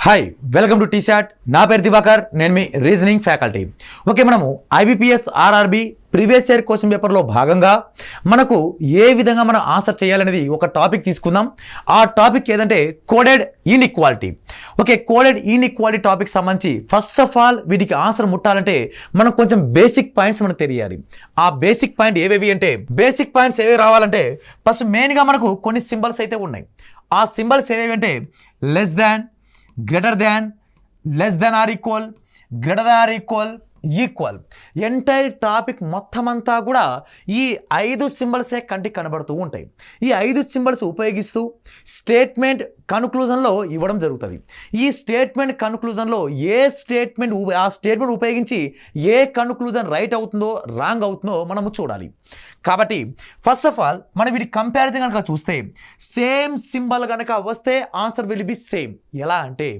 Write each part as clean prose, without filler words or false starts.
Hi welcome to టీషాట్. నా పేరు దివాకర్, నేను మీ రీజనింగ్ ఫ్యాకల్టీ. ఓకే, మనము IBPS RRB previous year question పేపర్లో భాగంగా మనకు ఏ విధంగా మనం ఆన్సర్ చేయాలనేది ఒక టాపిక్ తీసుకుందాం. ఆ టాపిక్ ఏదంటే coded inequality. Okay, coded inequality topic సంబంధించి ఫస్ట్ ఆఫ్ ఆల్ వీటికి ఆన్సర్ ముట్టాలంటే మనకు కొంచెం బేసిక్ పాయింట్స్ మనకు తెలియాలి. ఆ బేసిక్ పాయింట్ ఏవేవి అంటే, బేసిక్ పాయింట్స్ ఏవి రావాలంటే ఫస్ట్ మెయిన్గా మనకు కొన్ని సింబల్స్ అయితే ఉన్నాయి. ఆ సింబల్స్ ఏవేవి అంటే less than, greater than, less than or equal, greater than or equal, equal. Entire topic మొత్తం అంతా కూడా ఈ 5 సింబల్సే కంటికి కనబడుతూ ఉంటాయి. ఈ 5 సింబల్స్ ఉపయోగిస్తూ స్టేట్మెంట్ కన్క్లూజన్లో ఇవ్వడం జరుగుతుంది. ఈ స్టేట్మెంట్ కన్క్లూజన్లో ఆ స్టేట్మెంట్ ఉపయోగించి ఏ కన్క్లూజన్ రైట్ అవుతుందో రాంగ్ అవుతుందో మనము చూడాలి. కాబట్టి ఫస్ట్ ఆఫ్ ఆల్ మనం వీటి కంపారిజన్ కనుక చూస్తే సేమ్ సింబల్ కనుక వస్తే ఆన్సర్ విల్ బి సేమ్. ఎలా అంటే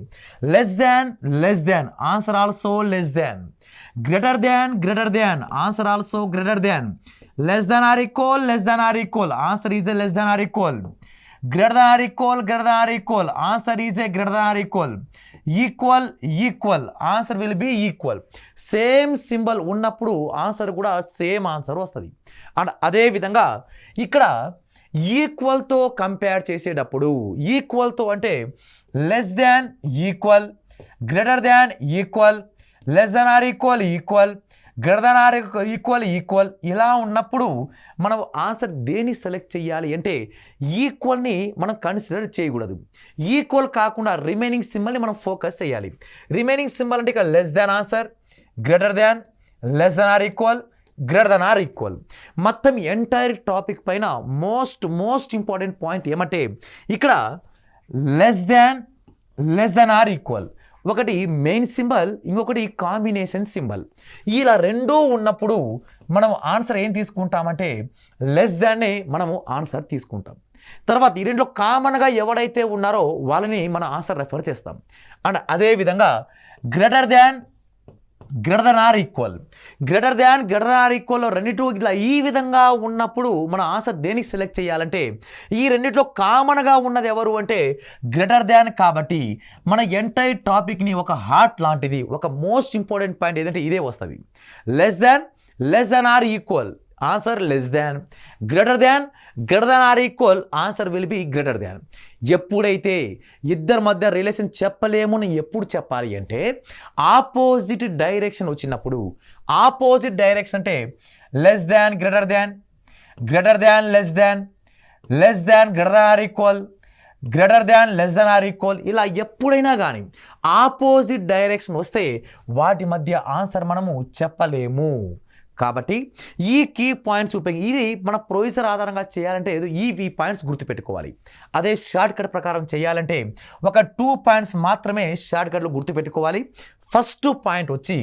less than answer also less than, greater than answer also greater than, less than or equal answer is a less than or equal, greater than or equal answer is a greater than or equal answer will be equal. Same symbol ఉన్నప్పుడు answer కూడా same answer వస్తుంది. And అదే విధంగా ఇక్కడ ఈక్వల్తో compare చేసేటప్పుడు, ఈక్వల్తో అంటే less than equal, greater than equal, less than or equal, greater than or equal ఇలా ఉన్నప్పుడు మనం ఆన్సర్ దేన్ని సెలెక్ట్ చేయాలి అంటే ఈక్వల్ని మనం కన్సిడర్ చేయకూడదు. ఈక్వల్ కాకుండా రిమైనింగ్ సింబల్ని మనం ఫోకస్ చేయాలి. రిమైనింగ్ సింబల్ అంటే ఇక్కడ less than answer, greater than, less than or equal, greater than or equal. మొత్తం ఎంటైర్ టాపిక్ పైన మోస్ట్ ఇంపార్టెంట్ పాయింట్ ఏమంటే ఇక్కడ లెస్ దాన్ ఆర్ ఈక్వల్, ఒకటి మెయిన్ సింబల్, ఇంకొకటి కాంబినేషన్ సింబల్. ఇలా రెండూ ఉన్నప్పుడు మనం ఆన్సర్ ఏం తీసుకుంటామంటే లెస్ దాన్నే మనము ఆన్సర్ తీసుకుంటాం. తర్వాత ఈ రెండులో కామన్గా ఎవడైతే ఉన్నారో వాళ్ళని మనం ఆన్సర్ రెఫర్ చేస్తాం. అండ్ అదేవిధంగా గ్రేటర్ దాన్ ఆర్ ఈక్వల్ రెండిటి ఇట్లా ఈ విధంగా ఉన్నప్పుడు మన ఆన్సర్ దేనికి సెలెక్ట్ చేయాలంటే ఈ రెండిట్లో కామన్గా ఉన్నది ఎవరు అంటే గ్రేటర్ దాన్. కాబట్టి మన ఎంటైర్ టాపిక్ని ఒక హార్ట్ లాంటిది, ఒక మోస్ట్ ఇంపార్టెంట్ పాయింట్ ఏదంటే ఇదే వస్తుంది. Less than or equal answer less than, greater than or equal answer will be greater దాన్. ఎప్పుడైతే ఇద్దరి మధ్య రిలేషన్ చెప్పలేమని ఎప్పుడు చెప్పాలి అంటే ఆపోజిట్ డైరెక్షన్ వచ్చినప్పుడు. ఆపోజిట్ డైరెక్షన్ అంటే less than greater than, less than greater than or equal, greater than less than or equal ఇలా ఎప్పుడైనా కానీ ఆపోజిట్ డైరెక్షన్ వస్తే వాటి మధ్య ఆన్సర్ మనము చెప్పలేము. కాబట్టి ఈ కీ పాయింట్స్ ఇది మన ప్రొవిజర్ ఆధారంగా చేయాలంటే ఈ పాయింట్స్ గుర్తుపెట్టుకోవాలి. అదే షార్ట్ కట్ ప్రకారం చేయాలంటే ఒక 2 పాయింట్స్ మాత్రమే షార్ట్ కట్లో గుర్తుపెట్టుకోవాలి. ఫస్ట్ పాయింట్ వచ్చి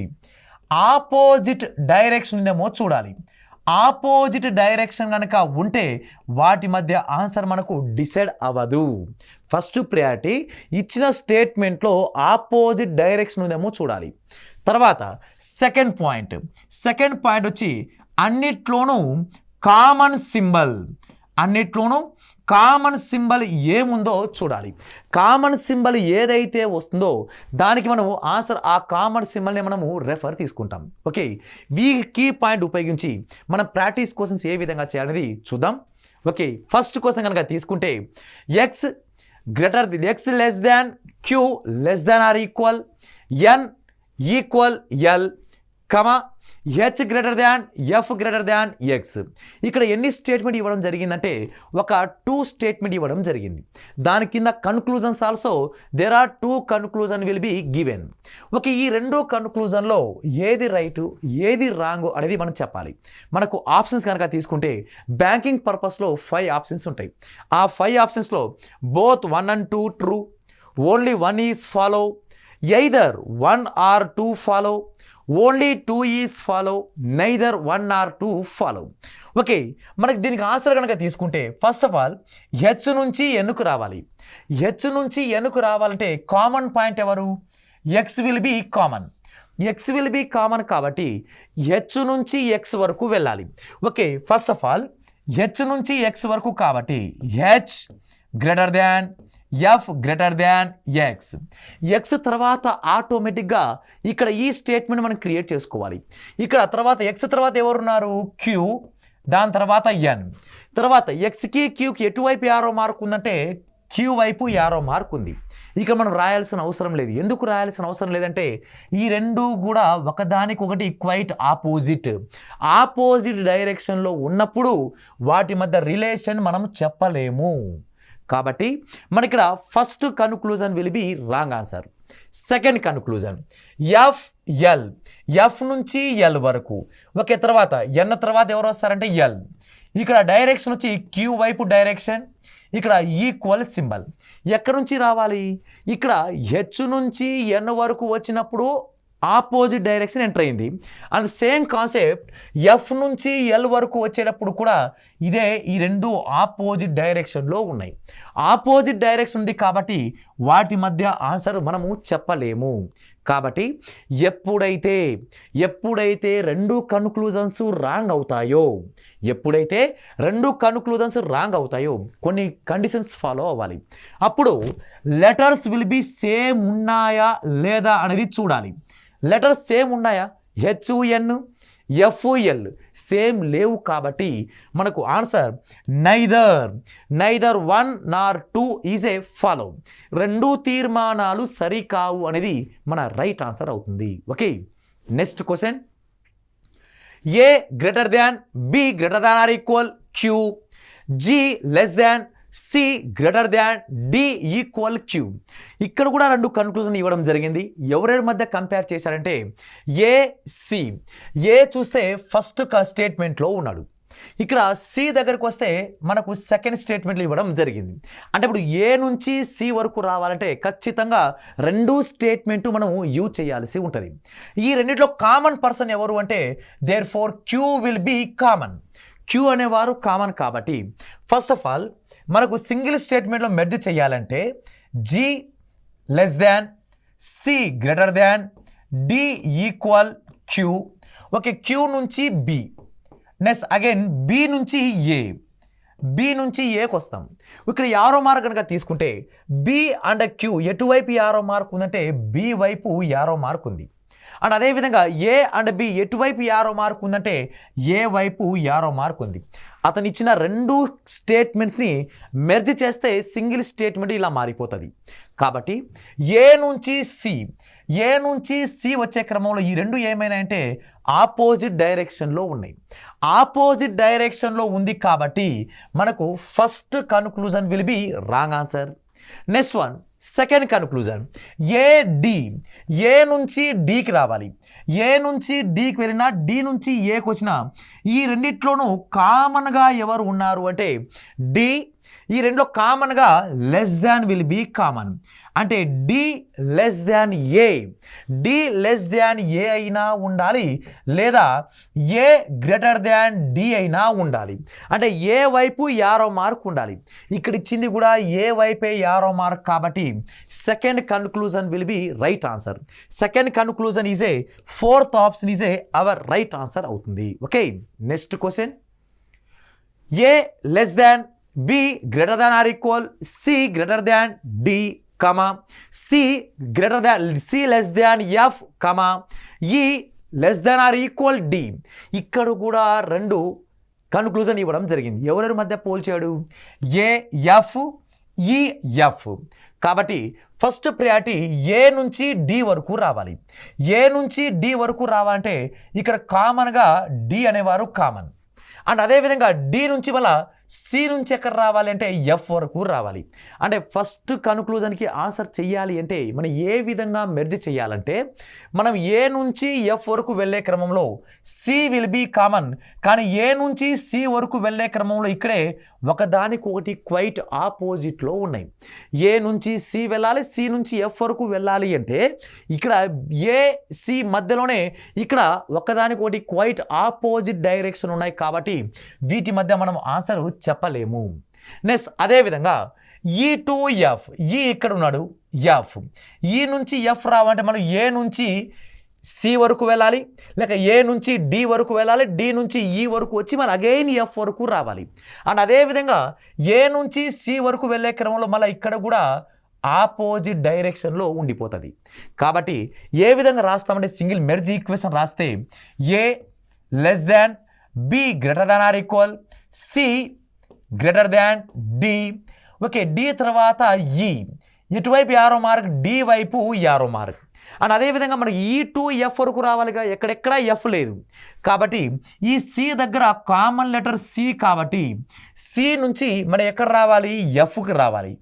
ఆపోజిట్ డైరెక్షన్ ఉందేమో చూడాలి. ఆపోజిట్ డైరెక్షన్ కనుక ఉంటే వాటి మధ్య ఆన్సర్ మనకు డిసైడ్ అవ్వదు. ఫస్ట్ ప్రయారిటీ ఇచ్చిన స్టేట్మెంట్లో ఆపోజిట్ డైరెక్షన్ ఉందేమో చూడాలి. తర్వాత సెకండ్ పాయింట్ వచ్చి అన్నిట్లోనూ కామన్ సింబల్ ఏముందో చూడాలి. కామన్ సింబల్ ఏదైతే వస్తుందో దానికి మనము ఆన్సర్ ఆ కామన్ సింబల్ని మనము రెఫర్ తీసుకుంటాం. ఓకే, ఈ కీ పాయింట్ ఉపయోగించి మనం ప్రాక్టీస్ క్వశ్చన్స్ ఏ విధంగా చేయాలనేది చూద్దాం. ఓకే, ఫస్ట్ క్వశ్చన్ కనుక తీసుకుంటే X less than Q less than or equal, N equal L, H greater than F greater than X. ఇక్కడ ఎన్ని స్టేట్మెంట్ ఇవ్వడం జరిగిందంటే ఒక 2 స్టేట్మెంట్ ఇవ్వడం జరిగింది. దాని కింద conclusions also there are 2 conclusion will be given. Okay, ఈ 2 కన్క్లూజన్లో ఏది రైట్ ఏది రాంగ్ అనేది మనం చెప్పాలి. మనకు ఆప్షన్స్ కనుక తీసుకుంటే బ్యాంకింగ్ పర్పస్లో 5 ఆప్షన్స్ ఉంటాయి. ఆ 5 ఆప్షన్స్లో both 1 and 2 true, only 1 is follow, either 1 or 2 follow, only 2 is follow, neither 1 or 2 follow. Okay, మనకి దీనికి ఆన్సర్ కనుక తీసుకుంటే ఫస్ట్ ఆఫ్ ఆల్ హెచ్ నుంచి ఎన్నుకు రావాలి. హెచ్ నుంచి ఎన్నుకు రావాలంటే కామన్ పాయింట్ ఎవరు? ఎక్స్ విల్ బి కామన్ కాబట్టి హెచ్ నుంచి ఎక్స్ వరకు వెళ్ళాలి. Okay, first of all H నుంచి ఎక్స్ వరకు కాబట్టి H greater than F greater than X. X తర్వాత ఆటోమేటిక్గా ఇక్కడ ఈ స్టేట్మెంట్ మనం క్రియేట్ చేసుకోవాలి. ఇక్కడ తర్వాత ఎక్స్ తర్వాత ఎవరున్నారు? క్యూ, దాని తర్వాత ఎన్. తర్వాత ఎక్స్కి క్యూకి ఎటువైపు యారో మార్క్ ఉందంటే క్యూ వైపు యారో మార్క్ ఉంది. ఇక మనం రాయాల్సిన అవసరం లేదు. ఎందుకు రాయాల్సిన అవసరం లేదంటే ఈ రెండు కూడా ఒకదానికొకటి క్వైట్ ఆపోజిట్ డైరెక్షన్లో ఉన్నప్పుడు వాటి మధ్య రిలేషన్ మనం చెప్పలేము. కాబట్టి మన ఇక్కడ first conclusion will be wrong answer. Second conclusion F నుంచి ఎల్ వరకు. ఓకే, తర్వాత ఎన్ తర్వాత ఎవరు వస్తారంటే ఎల్. ఇక్కడ డైరెక్షన్ వచ్చి క్యూ వైపు డైరెక్షన్, ఇక్కడ ఈక్వల్ సింబల్. ఎక్కడి నుంచి రావాలి? ఇక్కడ హెచ్ నుంచి ఎన్ వరకు వచ్చినప్పుడు ఆపోజిట్ డైరెక్షన్ ఎంటర్ అయింది. అండ్ సేమ్ కాన్సెప్ట్ ఎఫ్ నుంచి ఎల్ వరకు వచ్చేటప్పుడు కూడా ఇదే, ఈ రెండు ఆపోజిట్ డైరెక్షన్లో ఉన్నాయి. ఆపోజిట్ డైరెక్షన్ ఉంది కాబట్టి వాటి మధ్య ఆన్సర్ మనము చెప్పలేము. కాబట్టి ఎప్పుడైతే రెండు కన్క్లూజన్స్ రాంగ్ అవుతాయో కొన్ని కండిషన్స్ ఫాలో అవ్వాలి. అప్పుడు లెటర్స్ విల్ బి సేమ్ ఉన్నాయా లేదా అనేది చూడాలి. లెటర్స్ సేమ్ ఉన్నాయా? హెచ్ఎన్ ఎఫ్ఎల్ సేమ్ లేవు కాబట్టి మనకు answer neither 1 nor 2 is a follow. రెండు తీర్మానాలు సరికావు అనేది మన రైట్ ఆన్సర్ అవుతుంది. Okay, next question. A greater than B greater than or equal Q, G less than C greater than D equal Q. ఇక్కడ కూడా రెండు కన్క్లూజన్ ఇవ్వడం జరిగింది. ఎవరెవరి మధ్య కంపేర్ చేశారంటే సి. ఏ చూస్తే ఫస్ట్ స్టేట్మెంట్లో ఉన్నాడు. ఇక్కడ సి దగ్గరకు వస్తే మనకు సెకండ్ స్టేట్మెంట్లు ఇవ్వడం జరిగింది. అంటే ఇప్పుడు ఏ నుంచి సి వరకు రావాలంటే ఖచ్చితంగా రెండు స్టేట్మెంట్ మనం యూజ్ చేయాల్సి ఉంటుంది. ఈ రెండిట్లో కామన్ పర్సన్ ఎవరు అంటే therefore Q will be common. Q అనేవారు కామన్ కాబట్టి ఫస్ట్ ఆఫ్ ఆల్ మనకు సింగిల్ స్టేట్మెంట్లో మెర్జ్ చేయాలంటే G less than C greater than D equal Q. Okay, Q నుంచి బి, నెక్స్ట్ అగైన్ బి నుంచి ఏకి వస్తాం. ఇక్కడ యారో మార్క్ కనుక తీసుకుంటే బి అండ్ క్యూ ఎటువైపు యారో మార్క్ ఉందంటే బి వైపు యారో మార్క్ ఉంది. అండ్ అదేవిధంగా ఏ అండ్ బి ఎటువైపు యారో మార్క్ ఉందంటే ఏ వైపు యారో మార్క్ ఉంది. అతను ఇచ్చిన రెండు స్టేట్మెంట్స్ని మెర్జ్ చేస్తే సింగిల్ స్టేట్మెంట్ ఇలా మారిపోతుంది. కాబట్టి ఏ నుంచి సి వచ్చే క్రమంలో ఈ రెండు ఏమైనా అంటే ఆపోజిట్ డైరెక్షన్లో ఉన్నాయి. ఆపోజిట్ డైరెక్షన్లో ఉంది కాబట్టి మనకు first conclusion will be wrong answer. Next one, second conclusion A నుంచి డీకి రావాలి. ఏ నుంచి డీకి వెళ్ళినా డి నుంచి ఏకి వచ్చినా ఈ రెండిట్లోనూ కామన్గా ఎవరు ఉన్నారు అంటే డి. ఈ రెండులో కామన్గా less than will be common. అంటే డి లెస్ దాన్ ఏ అయినా ఉండాలి, లేదా ఏ గ్రేటర్ దాన్ డి అయినా ఉండాలి. అంటే ఏ వైపు యారో మార్క్ ఉండాలి. ఇక్కడ ఇచ్చింది కూడా ఏ వైపే యారో మార్క్ కాబట్టి second conclusion will be right answer. Second conclusion is a fourth option is a our right answer అవుతుంది. Okay, next question. A less than B greater than or equal C greater than D, C less than F, E less than or equal D. ఇక్కడ కూడా రెండు conclusion ఇవ్వడం జరిగింది. ఎవరెవరి మధ్య పోల్చాడు? F, F. కాబట్టి ఫస్ట్ ప్రయారిటీ ఏ నుంచి డి వరకు రావాలి. ఏ నుంచి డి వరకు రావాలంటే ఇక్కడ కామన్గా డి అనేవారు కామన్. అండ్ అదేవిధంగా డి నుంచి మళ్ళా సి నుంచి ఎక్కడ రావాలి అంటే ఎఫ్ వరకు రావాలి. అంటే ఫస్ట్ కన్క్లూజన్కి ఆన్సర్ చెయ్యాలి అంటే మనం ఏ విధంగా మెర్జ్ చేయాలంటే మనం ఏ నుంచి ఎఫ్ వరకు వెళ్ళే క్రమంలో సి విల్ బీ కామన్. కానీ ఏ నుంచి సి వరకు వెళ్ళే క్రమంలో ఇక్కడే ఒకదానికొకటి క్వైట్ ఆపోజిట్లో ఉన్నాయి. ఏ నుంచి సి వెళ్ళాలి, సి నుంచి ఎఫ్ వరకు వెళ్ళాలి అంటే ఇక్కడ ఏ సి మధ్యలోనే ఇక్కడ ఒకదానికొకటి క్వైట్ ఆపోజిట్ డైరెక్షన్ ఉన్నాయి కాబట్టి వీటి మధ్య మనం ఆన్సర్ చెప్పలేము. నెక్స్ట్ అదేవిధంగా ఈ టు ఎఫ్, ఈ ఇక్కడ ఉన్నాడు ఎఫ్. ఈ నుంచి ఎఫ్ రావాలంటే మనం ఏ నుంచి సి వరకు వెళ్ళాలి, లేక ఏ నుంచి డి వరకు వెళ్ళాలి, డి నుంచి ఈ వరకు వచ్చి మళ్ళీ అగైన్ ఎఫ్ వరకు రావాలి. అండ్ అదేవిధంగా ఏ నుంచి సి వరకు వెళ్ళే క్రమంలో మళ్ళీ ఇక్కడ కూడా ఆపోజిట్ డైరెక్షన్లో ఉండిపోతుంది. కాబట్టి ఏ విధంగా రాస్తామంటే సింగిల్ మెర్జ్ ఈక్వేషన్ రాస్తే A less than B greater than or equal C greater than D. Okay, D తర్వాత ఈ, ఇటువైపు యారో మార్క్, డి వైపు యారో మార్క్. అండ్ అదేవిధంగా మనకి ఈ టు ఎఫ్ వరకు రావాలిగా, ఎక్కడెక్కడ ఎఫ్ లేదు. కాబట్టి ఈ సి దగ్గర కామన్ లెటర్ సి, కాబట్టి సి నుంచి మనం ఎక్కడ రావాలి, ఎఫ్కి రావాలి.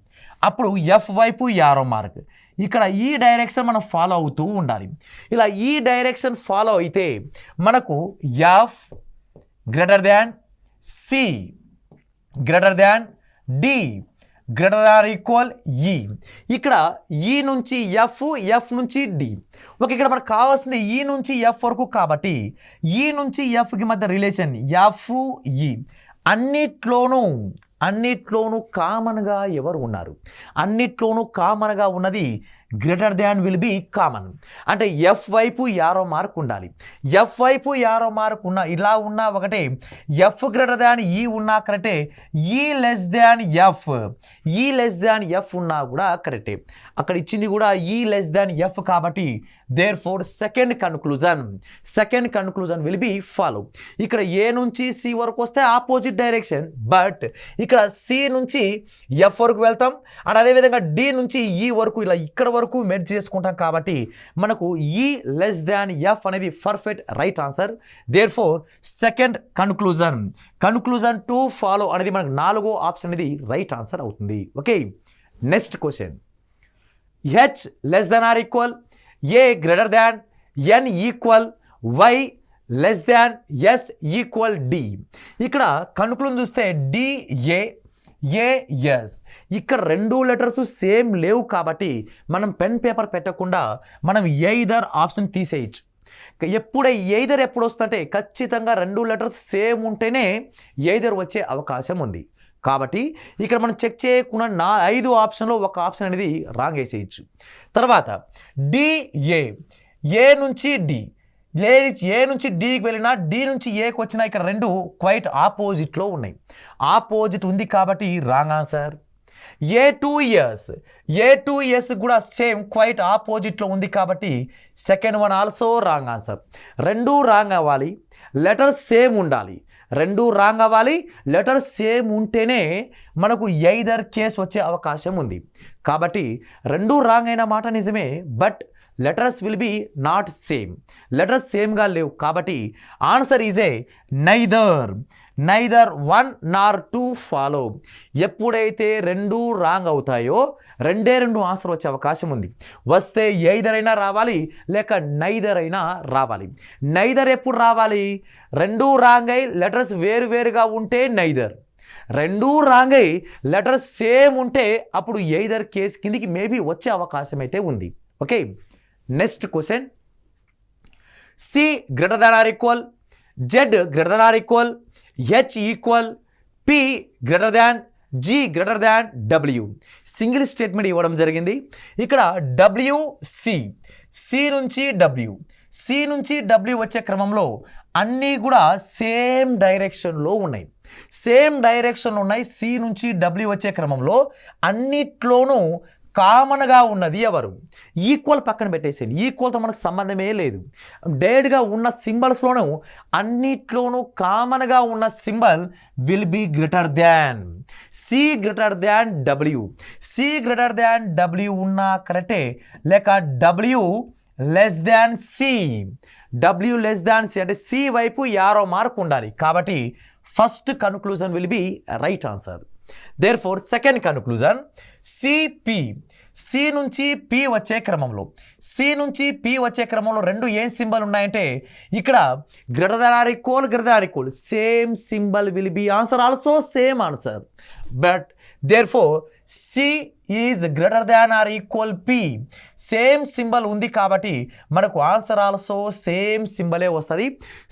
అప్పుడు ఎఫ్ వైపు యారో మార్క్. ఇక్కడ ఈ డైరెక్షన్ మనం ఫాలో అవుతూ ఉండాలి. ఇలా ఈ డైరెక్షన్ ఫాలో అయితే మనకు F greater than C greater than D greater than equal E. ఇక్కడ ఈ నుంచి ఎఫ్, ఎఫ్ నుంచి డి. ఓకే, ఇక్కడ మనకు కావాల్సింది ఈ నుంచి ఎఫ్ వరకు. కాబట్టి ఈ నుంచి ఎఫ్కి మధ్య రిలేషన్ ఎఫ్ ఈ. అన్నిట్లోనూ కామన్గా ఎవరు ఉన్నారు, అన్నిట్లోనూ కామన్గా ఉన్నది greater than will be common. అంటే ఎఫ్ వైపు యారో మార్క్ ఉండాలి. ఎఫ్ వైపు యారో మార్క్ ఇలా ఉన్నా ఒకటే, ఎఫ్ గ్రేటర్ దాన్ ఈ ఉన్నా కరెక్టే, ఈ లెస్ దాన్ ఎఫ్ ఉన్నా కూడా కరెక్టే. అక్కడ ఇచ్చింది కూడా ఈ లెస్ దాన్ ఎఫ్. కాబట్టి therefore second conclusion will be follow. ఇక్కడ ఏ నుంచి సి వరకు వస్తే ఆపోజిట్ డైరెక్షన్, బట్ ఇక్కడ సి నుంచి ఎఫ్ వరకు వెళ్తాం. అండ్ అదేవిధంగా డి నుంచి ఈ వరకు, ఇలా ఇక్కడ వరకు మెర్జ్ చేసుకుంటాం. కాబట్టి మనకు ఈ లెస్ దాన్ ఎఫ్ అనేది perfect right answer. Therefore second conclusion to follow అనేది మనకు 4వ ఆప్షన్ అనేది రైట్ ఆన్సర్ అవుతుంది. Okay, next question. H less than or equal A greater than N equal Y less than S equal D. ఇక్కడ conclusion చూస్తే D A A S. ఇక్కడ 2 letters same లేవు. కాబట్టి మనం పెన్ పేపర్ పెట్టకుండా మనం ఎయిదర్ ఆప్షన్ తీసేయచ్చు. ఎప్పుడు వస్తుంటే ఖచ్చితంగా 2 లెటర్స్ సేమ్ ఉంటేనే ఎయిదర్ వచ్చే అవకాశం ఉంది. కాబట్టి ఇక్కడ మనం చెక్ చేయకుండా 5 ఆప్షన్లో ఒక ఆప్షన్ అనేది రాంగ్ వేసేయచ్చు. తర్వాత డిఏ, ఏ నుంచి డి, ఏ నుంచి డికి వెళ్ళినా డి నుంచి ఏకి వచ్చినా ఇక్కడ 2 క్వైట్ ఆపోజిట్లో ఉన్నాయి. ఆపోజిట్ ఉంది కాబట్టి wrong answer. A to S కూడా సేమ్ క్వైట్ ఆపోజిట్లో ఉంది కాబట్టి second one also wrong answer. 2 wrong అవ్వాలి, లెటర్ సేమ్ ఉండాలి. 2 రాంగ్ అవ్వాలి, లెటర్ సేమ్ ఉంటేనే మనకు ఎయిదర్ కేస్ వచ్చే అవకాశం ఉంది. కాబట్టి 2 రాంగ్ అయిన మాట నిజమే, but letters will be not same. Letters సేమ్గా లేవు. కాబట్టి answer is a neither 1 nor 2 follow. ఎప్పుడైతే 2 రాంగ్ అవుతాయో 2 ఆన్సర్ వచ్చే అవకాశం ఉంది. వస్తే ఎయిదర్ అయినా రావాలి, లేక నైదర్ అయినా రావాలి. నైదర్ ఎప్పుడు రావాలి, 2 రాంగ్ అయి లెటర్స్ వేరుగా ఉంటే నైదర్. 2 రాంగ్ అయి లెటర్స్ సేమ్ ఉంటే అప్పుడు ఎయిదర్ కేస్ కిందికి మేబీ వచ్చే అవకాశం అయితే ఉంది. Okay, next question. C greater than or equal Z greater than or equal H equal P greater than G greater than W. Single statement ఇవ్వడం జరిగింది. ఇక్కడ సి నుంచి డబ్ల్యూ వచ్చే క్రమంలో అన్నీ కూడా సేమ్ డైరెక్షన్లో ఉన్నాయి. సి నుంచి డబ్ల్యూ వచ్చే క్రమంలో అన్నిట్లోనూ కామన్గా ఉన్నది ఎవరు? ఈక్వల్ పక్కన పెట్టేసేయండి. ఈక్వల్తో మనకు సంబంధమే లేదు. డైరెక్ట్గా ఉన్న సింబల్స్లోనూ అన్నిట్లోనూ కామన్గా ఉన్న symbol will be greater than. C greater than W ఉన్నా కరెక్టే, లేక డబ్ల్యూ లెస్ దాన్ సి అంటే సి వైపు యారో మార్క్ ఉండాలి. కాబట్టి first conclusion will be right answer. Therefore second conclusion C నుంచి పి వచ్చే క్రమంలో 2 ఏం సింబల్ ఉన్నాయంటే ఇక్కడ greater than or equal same symbol will be answer also same answer. But therefore C is greater than or equal P. Same symbol ఉంది కాబట్టి మనకు answer also same సింబలే వస్తుంది.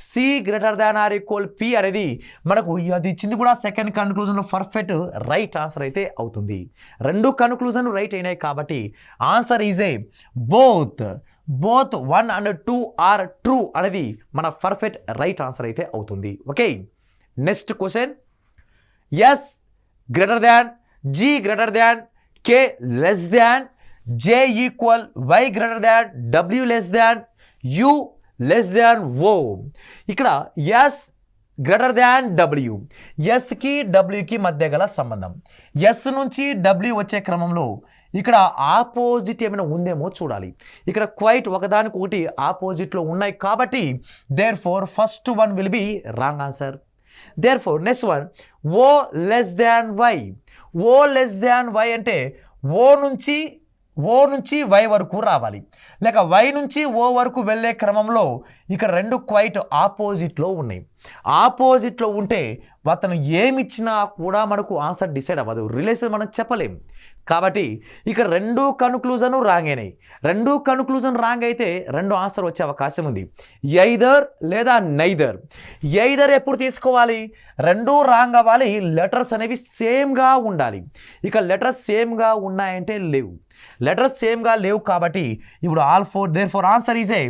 C greater than or equal P అనేది మనకు అది ఇచ్చింది కూడా సెకండ్ కన్క్లూజన్లో పర్ఫెక్ట్ రైట్ ఆన్సర్ అయితే అవుతుంది. 2 కన్క్లూజన్ రైట్ అయినాయి కాబట్టి answer is A both 1 and 2 are true అనేది మన పర్ఫెక్ట్ రైట్ ఆన్సర్ అయితే అవుతుంది. Okay, next question. S greater than, G greater than, K less than, J equal, Y greater than, W less than, U less than ఓ. ఇక్కడ yes greater than W, ఎస్కి డబ్ల్యూకి మధ్య గల సంబంధం. Yes నుంచి W వచ్చే క్రమంలో ఇక్కడ ఆపోజిట్ ఏమైనా ఉందేమో చూడాలి. ఇక్కడ క్వైట్ ఒకదానికి ఒకటి ఆపోజిట్లో ఉన్నాయి కాబట్టి therefore first one will be wrong answer. Therefore next one, O less than Y. O less than Y అంటే ఓ నుంచి వై వరకు రావాలి, లేక వై నుంచి ఓ వరకు వెళ్ళే క్రమంలో ఇక్కడ రెండు క్వైట్ ఆపోజిట్లో ఉన్నాయి. ఆపోజిట్లో ఉంటే అతను ఏమిచ్చినా కూడా మనకు ఆన్సర్ డిసైడ్ అవ్వదు, రిలేషన్ మనం చెప్పలేం. కాబట్టి ఇక్కడ రెండు కన్క్లూజన్ రాంగ్ అయినాయి. రెండు కన్క్లూజన్ రాంగ్ అయితే రెండు ఆన్సర్ వచ్చే అవకాశం ఉంది, ఎయిదర్ లేదా నైదర్. ఎయిదర్ ఎప్పుడు తీసుకోవాలి? రెండు రాంగ్ అవ్వాలి, లెటర్స్ అనేవి సేమ్గా ఉండాలి. ఇక లెటర్స్ సేమ్గా ఉన్నాయంటే లేవు, లెటర్స్ సేమ్గా లేవు కాబట్టి ఇప్పుడు all four, therefore answer is a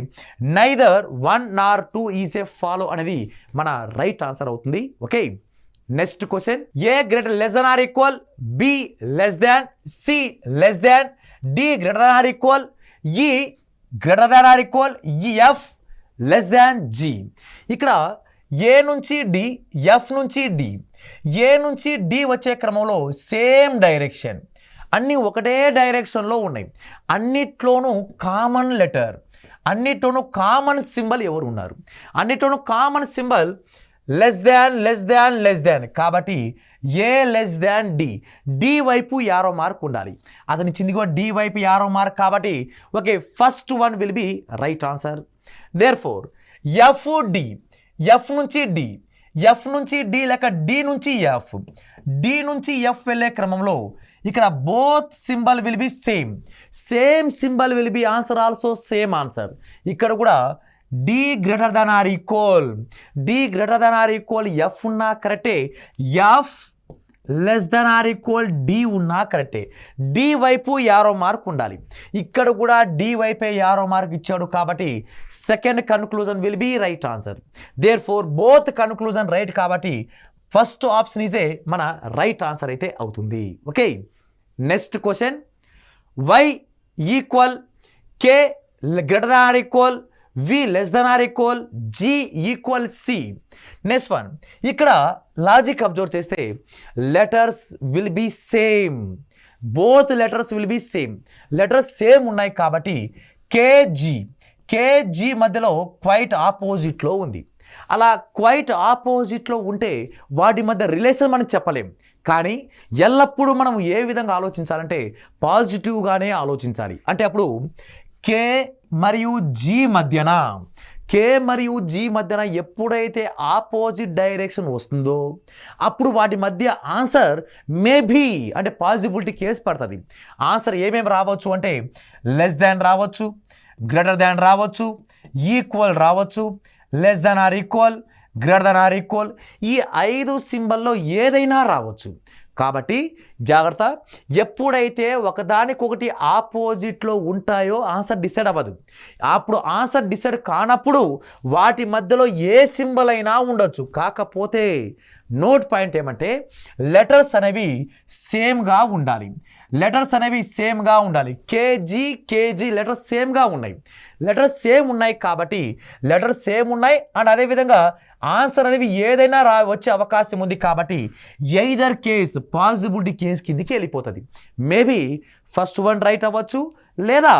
neither 1 nor 2 is a follow అనేది మన రైట్ ఆన్సర్ అవుతుంది. Okay, next question. A greater less than or equal, B less than, C less than, D greater than or equal, E greater than or equal, F less than G. ఇక్కడ A నుంచి D, F నుంచి D, A నుంచి D వచ్చే క్రమంలో same direction, అన్నీ ఒకటే డైరెక్షన్లో ఉన్నాయి. అన్నిట్లోనూ కామన్ లెటర్, అన్నిట్లోనూ కామన్ సింబల్ ఎవరు ఉన్నారు? అన్నిట్లోనూ common symbol less than, less than, less than. కాబట్టి A less than D, D వైపు యారో మార్క్ ఉండాలి. అతని చింది కూడా డి వైపు యారో మార్క్ కాబట్టి okay, first one will be right answer. Therefore F D, F నుంచి డి, ఎఫ్ నుంచి డి లేక డి నుంచి ఎఫ్, డి నుంచి ఎఫ్ వెళ్ళే క్రమంలో ఇక్కడ both symbol will be same, same symbol will be answer also same answer. ఇక్కడ కూడా D greater than or equal, D greater than or equal F ఉన్నా కరెక్టే, F less than or equal D ఉన్నా కరెక్టే. D వైపు arrow mark ఉండాలి, ఇక్కడ కూడా డి వైపే యారో మార్క్ ఇచ్చాడు కాబట్టి second conclusion will be right answer. Therefore both conclusion right కాబట్టి ఫస్ట్ ఆప్షన్ ఈజే మన రైట్ ఆన్సర్ అయితే అవుతుంది. Okay, next question. Y equal, K greater than or equal, V less than or equal, G equal C. Next one, ఇక్కడ logic observe చేస్తే letters will be same, both letters will be same, letters same ఉన్నాయి కాబట్టి KG, KG మధ్యలో quiet ఆపోజిట్లో ఉంది. అలా quiet ఆపోజిట్లో ఉంటే వాటి మధ్య రిలేషన్ మనం చెప్పలేం. కానీ ఎల్లప్పుడూ మనం ఏ విధంగా ఆలోచించాలంటే పాజిటివ్గానే ఆలోచించాలి. అంటే అప్పుడు కే మరియు జీ మధ్యన, కే మరియు జీ మధ్యన ఎప్పుడైతే ఆపోజిట్ డైరెక్షన్ వస్తుందో అప్పుడు వాటి మధ్య ఆన్సర్ మేబీ అంటే పాసిబిలిటీ కేసు పడుతుంది. ఆన్సర్ ఏమేమి రావచ్చు అంటే లెస్ దాన్ రావచ్చు, గ్రేటర్ దాన్ రావచ్చు, ఈక్వల్ రావచ్చు, less than or equal, greater than or equal, ఈ 5 సింబల్లో ఏదైనా రావచ్చు. కాబట్టి జాగ్రత్త, ఎప్పుడైతే ఒకదానికొకటి ఆపోజిట్లో ఉంటాయో ఆన్సర్ డిసైడ్ అవ్వదు. అప్పుడు ఆన్సర్ డిసైడ్ కానప్పుడు వాటి మధ్యలో ఏ సింబల్ అయినా ఉండొచ్చు. కాకపోతే నోట్ పాయింట్ ఏమంటే లెటర్స్ అనేవి సేమ్గా ఉండాలి, లెటర్స్ అనేవి సేమ్గా ఉండాలి. కేజీ, కేజీ లెటర్స్ సేమ్గా ఉన్నాయి, లెటర్స్ సేమ్ ఉన్నాయి కాబట్టి లెటర్స్ సేమ్ ఉన్నాయి అండ్ అదేవిధంగా ఆన్సర్ అనేవి ఏదైనా వచ్చే అవకాశం ఉంది కాబట్టి ఎయిదర్ కేస్ పాసిబిలిటీ కేస్ కిందికి వెళ్ళిపోతుంది. మేబీ ఫస్ట్ వన్ రైట్ అవ్వచ్చు లేదా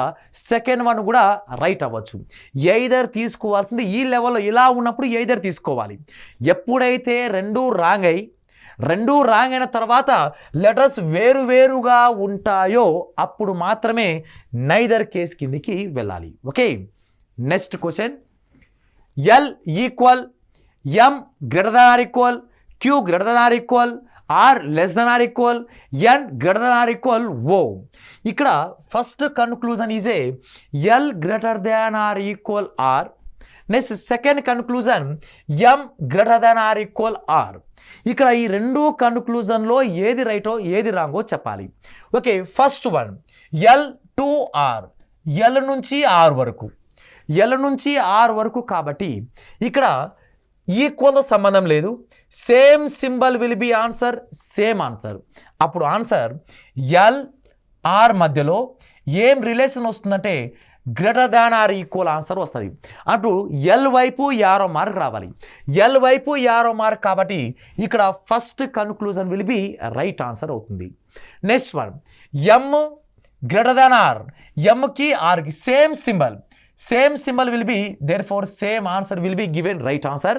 సెకండ్ వన్ కూడా రైట్ అవ్వచ్చు. ఎయిదర్ తీసుకోవాల్సింది ఈ లెవెల్లో ఇలా ఉన్నప్పుడు ఎయిదర్ తీసుకోవాలి. ఎప్పుడైతే రెండూ రాంగ్ అయిన తర్వాత లెటర్స్ వేరువేరుగా ఉంటాయో అప్పుడు మాత్రమే నైదర్ కేస్ కిందికి వెళ్ళాలి. Okay, next question. L equal, M greater than or equal, Q greater than or equal, R less than or equal, N greater than or equal O. ఇక్కడ first conclusion is a L greater than or equal R. Next second conclusion M greater than or equal R. ఇక్కడ ఈ రెండు కన్క్లూజన్లో ఏది రైటో ఏది రాంగో చెప్పాలి. Okay, first one L to R, L నుంచి ఆర్ వరకు, ఎల్ నుంచి ఆర్ వరకు. కాబట్టి ఇక్కడ ఈక్వల్ సంబంధం లేదు, same symbol will be answer, same answer. అప్పుడు ఆన్సర్ ఎల్ ఆర్ మధ్యలో ఏం రిలేషన్ వస్తుందంటే greater than or equal answer వస్తుంది. అటు ఎల్ వైపు యారో మార్క్ రావాలి, ఎల్ వైపు యారో మార్క్. కాబట్టి ఇక్కడ first conclusion will be right answer అవుతుంది. Next one, M greater than R, ఎమ్కి ఆర్కి same symbol will be, therefore same answer will be given right answer.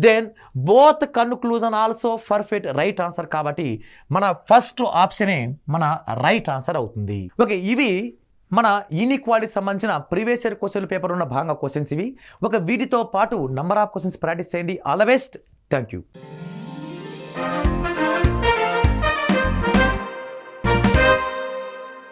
Then both conclusion also perfect right answer. కాబట్టి మన first ఆప్షనే మన right answer అవుతుంది. Okay, ఇవి మన inequality సంబంధించిన ప్రీవియస్ ఇయర్ క్వశ్చన్ పేపర్ ఉన్న భాగంగా క్వశ్చన్స్ ఇవి. ఒక వీటితో పాటు నంబర్ ఆఫ్ క్వశ్చన్స్ ప్రాక్టీస్ చేయండి. All the best. Thank you.